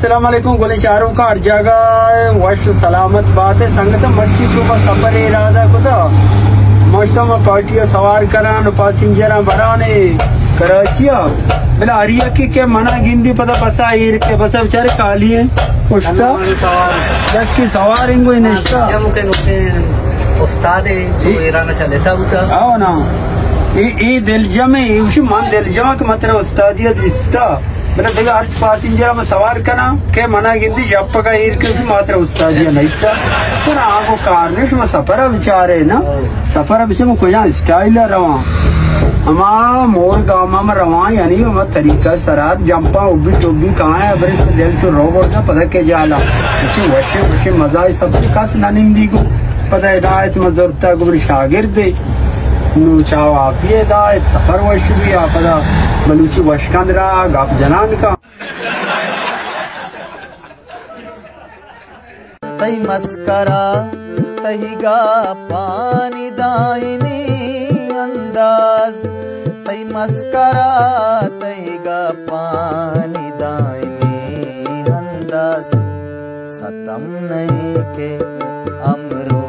अस्सलामुअलैकुम गोले चारों का हर जगह वश सलामत बात है संगत मर्ची चुका सफर इरादा को तो मौजता में पार्टियां सवार करान पैसेंजर भराने कराचिया बिना हरिया के मना गिंदी पता बसा हीर के बसा बेचारे काली है पुछता की सवार इंगो निश्ता उस्ताद है जो ईरान चलेता होता आओ ना ये दिल जमे उसी मन दिल जमा के मतलब उस्तादियत रिश्ता मतलब देखो हर पैसेंजर में सवार करना के मना गिंदी जब का हीर के मात्र उस्तादिया नहीं था पर आगो कारने में सफर विचार है ना सफर विचार में कोई स्टाइल रवा हमा मोर गाँव में रवा यानी हमारा तरीका सरार जंपा उबी टोबी कहाँ है अगर इसमें दिल चो रोबोट ना पता के जाला अच्छे वशे वशे मजा सबके खास नानिंदी को पता हिदायत मजरता को शागिर्द चाहो आप ये हिदायत सफर वश भी आप पता बलूची वशकंदरा गाप जनान का तई मस्करा तहीगा पानी दायमी अंदाज तई मस्करा तहीगा पानी दायमी अंदाज सतम नहीं के अमरो